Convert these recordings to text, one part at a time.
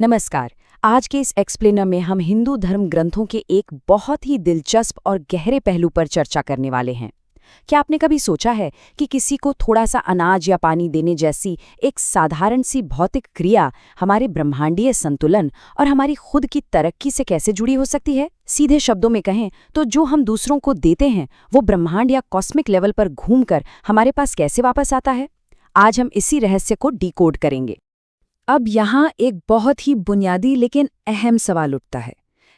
नमस्कार। आज के इस एक्सप्लेनर में हम हिंदू धर्म ग्रंथों के एक बहुत ही दिलचस्प और गहरे पहलू पर चर्चा करने वाले हैं। क्या आपने कभी सोचा है कि किसी को थोड़ा सा अनाज या पानी देने जैसी एक साधारण सी भौतिक क्रिया हमारे ब्रह्मांडीय संतुलन और हमारी खुद की तरक्की से कैसे जुड़ी हो सकती है? सीधे शब्दों में कहें तो जो हम दूसरों को देते हैं वो ब्रह्मांड या कॉस्मिक लेवल पर घूमकर हमारे पास कैसे वापस आता है? आज हम इसी रहस्य को डिकोड करेंगे। अब यहाँ एक बहुत ही बुनियादी लेकिन अहम सवाल उठता है।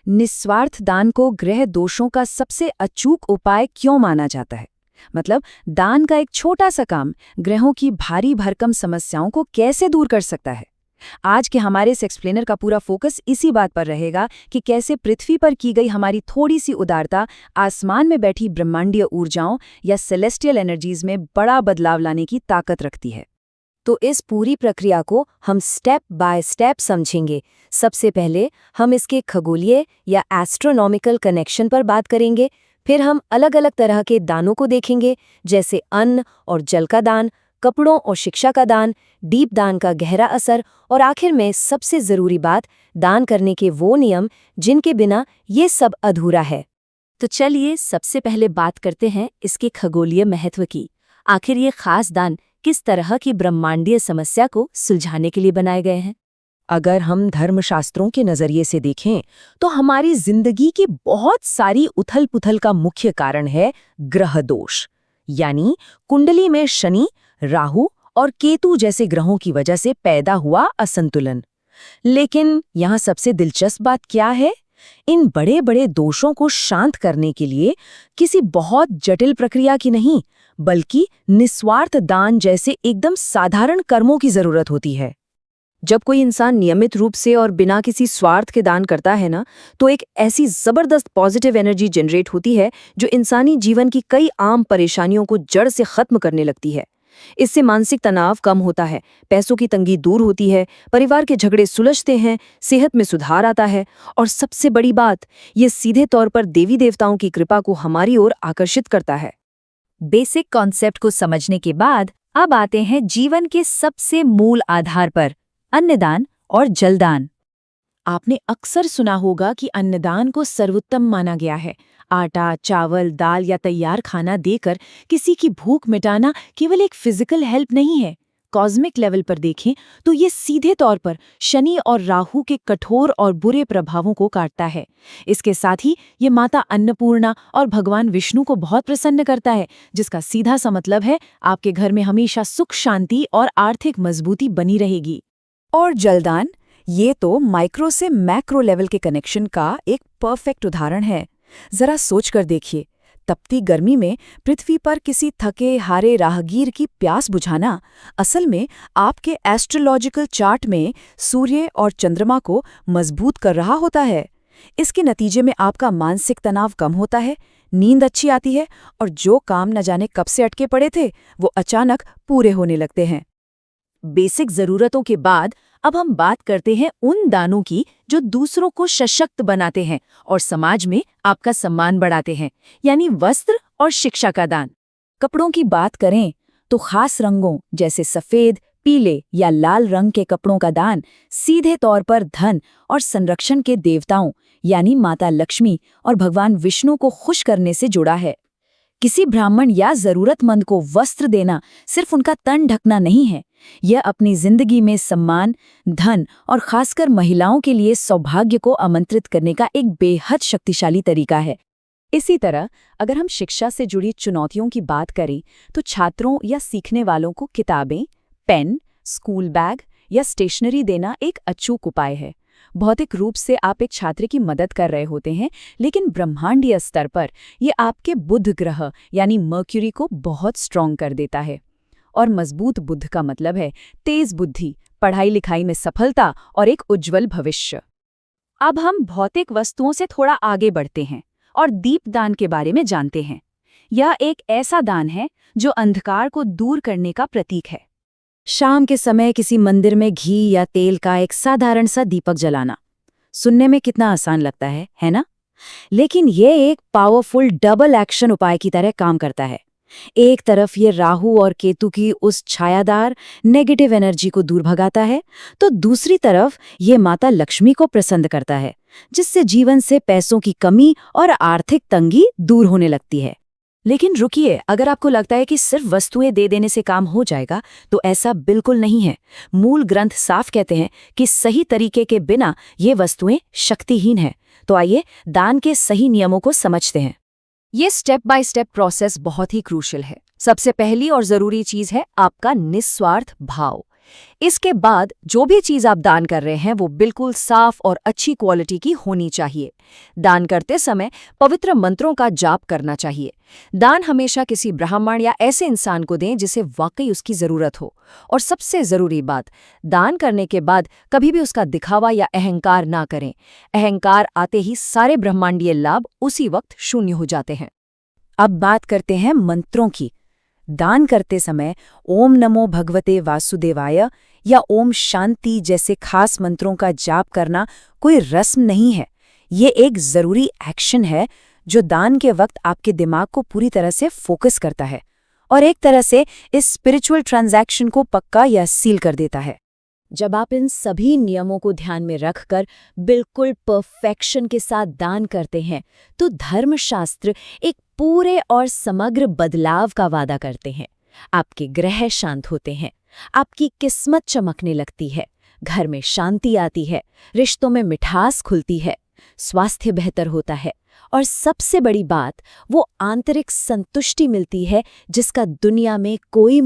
निस्वार्थ दान को ग्रह दोषों का सबसे अचूक उपाय क्यों माना जाता है? मतलब दान का एक छोटा सा काम ग्रहों की भारी भरकम समस्याओं को कैसे दूर कर सकता है? आज के हमारे इस एक्सप्लेनर का पूरा फोकस इसी बात पर रहेगा कि कैसे पृथ्वी पर की गई हमारी थोड़ी सी उदारता आसमान में बैठी ब्रह्मांडीय ऊर्जाओं या सेलेस्टियल एनर्जीज में बड़ा बदलाव लाने की ताकत रखती है। तो इस पूरी प्रक्रिया को हम स्टेप बाय स्टेप समझेंगे। सबसे पहले हम इसके खगोलीय या एस्ट्रोनॉमिकल कनेक्शन पर बात करेंगे। फिर हम अलग अलग तरह के दानों को देखेंगे, जैसे अन्न और जल का दान, कपड़ों और शिक्षा का दान, दीप दान का गहरा असर, और आखिर में सबसे ज़रूरी बात, दान करने के वो नियम जिनके बिना ये सब अधूरा है। तो चलिए सबसे पहले बात करते हैं इसके खगोलीय महत्व की। आखिर ये खास दान किस तरह की ब्रह्मांडीय समस्या को सुलझाने के लिए बनाए गए हैं? अगर हम धर्मशास्त्रों के नजरिए से देखें तो हमारी जिंदगी की बहुत सारी उथल-पुथल का मुख्य कारण है ग्रह दोष, यानी कुंडली में शनि, राहु और केतु जैसे ग्रहों की वजह से पैदा हुआ असंतुलन। लेकिन यहाँ सबसे दिलचस्प बात क्या है? इन बड़े बड़े दोषों को शांत करने के लिए किसी बहुत जटिल प्रक्रिया की नहीं, बल्कि निस्वार्थ दान जैसे एकदम साधारण कर्मों की जरूरत होती है। जब कोई इंसान नियमित रूप से और बिना किसी स्वार्थ के दान करता है ना, तो एक ऐसी जबरदस्त पॉजिटिव एनर्जी जनरेट होती है जो इंसानी जीवन की कई आम परेशानियों को जड़ से खत्म करने लगती है। इससे मानसिक तनाव कम होता है, पैसों की तंगी दूर होती है, परिवार के झगड़े सुलझते हैं, सेहत में सुधार आता है, और सबसे बड़ी बात, ये सीधे तौर पर देवी देवताओं की कृपा को हमारी ओर आकर्षित करता है। बेसिक कॉन्सेप्ट को समझने के बाद अब आते हैं जीवन के सबसे मूल आधार पर, अन्नदान और जलदान। आपने अक्सर सुना होगा कि अन्नदान को सर्वोत्तम माना गया है। आटा, चावल, दाल या तैयार खाना देकर किसी की भूख मिटाना केवल एक फिजिकल हेल्प नहीं है। कॉस्मिक लेवल पर देखें तो ये सीधे तौर पर शनि और राहु के कठोर और बुरे प्रभावों को काटता है। इसके साथ ही ये माता अन्नपूर्णा और भगवान विष्णु को बहुत प्रसन्न करता है, जिसका सीधा सा मतलब है आपके घर में हमेशा सुख, शांति और आर्थिक मजबूती बनी रहेगी। और जलदान, ये तो माइक्रो से मैक्रो लेवल के कनेक्शन का एक परफेक्ट उदाहरण है। जरा सोच कर देखिए, तपती गर्मी में पृथ्वी पर किसी थके हारे राहगीर की प्यास बुझाना असल में आपके एस्ट्रोलॉजिकल चार्ट में सूर्य और चंद्रमा को मजबूत कर रहा होता है। इसके नतीजे में आपका मानसिक तनाव कम होता है, नींद अच्छी आती है, और जो काम न जाने कब से अटके पड़े थे वो अचानक पूरे होने लगते हैं। बेसिक जरूरतों के बाद अब हम बात करते हैं उन दानों की जो दूसरों को सशक्त बनाते हैं और समाज में आपका सम्मान बढ़ाते हैं, यानी वस्त्र और शिक्षा का दान। कपड़ों की बात करें तो खास रंगों जैसे सफेद, पीले या लाल रंग के कपड़ों का दान सीधे तौर पर धन और संरक्षण के देवताओं यानी माता लक्ष्मी और भगवान विष्णु को खुश करने से जुड़ा है। किसी ब्राह्मण या जरूरतमंद को वस्त्र देना सिर्फ उनका तन ढकना नहीं है, यह अपनी जिंदगी में सम्मान, धन और खासकर महिलाओं के लिए सौभाग्य को आमंत्रित करने का एक बेहद शक्तिशाली तरीका है। इसी तरह अगर हम शिक्षा से जुड़ी चुनौतियों की बात करें तो छात्रों या सीखने वालों को किताबें, पेन, स्कूल बैग या स्टेशनरी देना एक अचूक उपाय है। भौतिक रूप से आप एक छात्र की मदद कर रहे होते हैं, लेकिन ब्रह्मांडीय स्तर पर ये आपके बुध ग्रह यानी मर्क्यूरी को बहुत स्ट्रॉन्ग कर देता है। और मजबूत बुध का मतलब है तेज बुद्धि, पढ़ाई लिखाई में सफलता और एक उज्जवल भविष्य। अब हम भौतिक वस्तुओं से थोड़ा आगे बढ़ते हैं और दीपदान के बारे में जानते हैं। यह एक ऐसा दान है जो अंधकार को दूर करने का प्रतीक है। शाम के समय किसी मंदिर में घी या तेल का एक साधारण सा दीपक जलाना सुनने में कितना आसान लगता है ना? लेकिन ये एक पावरफुल डबल एक्शन उपाय की तरह काम करता है। एक तरफ ये राहु और केतु की उस छायादार नेगेटिव एनर्जी को दूर भगाता है, तो दूसरी तरफ ये माता लक्ष्मी को प्रसन्न करता है, जिससे जीवन से पैसों की कमी और आर्थिक तंगी दूर होने लगती है। लेकिन रुकिए, अगर आपको लगता है कि सिर्फ वस्तुएं दे देने से काम हो जाएगा, तो ऐसा बिल्कुल नहीं है। मूल ग्रंथ साफ कहते हैं कि सही तरीके के बिना ये वस्तुएं शक्तिहीन हैं। तो आइए दान के सही नियमों को समझते हैं। ये स्टेप बाय स्टेप प्रोसेस बहुत ही क्रूशियल है। सबसे पहली और जरूरी चीज है आपका निस्वार्थ भाव। इसके बाद जो भी चीज आप दान कर रहे हैं वो बिल्कुल साफ और अच्छी क्वालिटी की होनी चाहिए। दान करते समय पवित्र मंत्रों का जाप करना चाहिए। दान हमेशा किसी ब्राह्मण या ऐसे इंसान को दें जिसे वाकई उसकी जरूरत हो। और सबसे जरूरी बात, दान करने के बाद कभी भी उसका दिखावा या अहंकार ना करें। अहंकार आते ही सारे ब्रह्मांडीय लाभ उसी वक्त शून्य हो जाते हैं। अब बात करते हैं मंत्रों की। दान करते समय ओम नमो भगवते वासुदेवाय या ओम शांति जैसे खास मंत्रों का जाप करना कोई रस्म नहीं है। ये एक जरूरी एक्शन है जो दान के वक्त आपके दिमाग को पूरी तरह से फोकस करता है और एक तरह से इस स्पिरिचुअल ट्रांजैक्शन को पक्का या सील कर देता है। जब आप इन सभी नियमों को ध्यान में रखकर बिल्कुल परफेक्शन के साथ दान करते हैं, तो धर्मशास्त्र एक पूरे और समग्र बदलाव का वादा करते हैं। आपके ग्रह शांत होते हैं, आपकी किस्मत चमकने लगती है, घर में शांति आती है, रिश्तों में मिठास खुलती है, स्वास्थ्य बेहतर होता है और सबसे बड़ी बात, वो आंतरिक संतुष्टि मिलती है जिसका दुनिया में कोई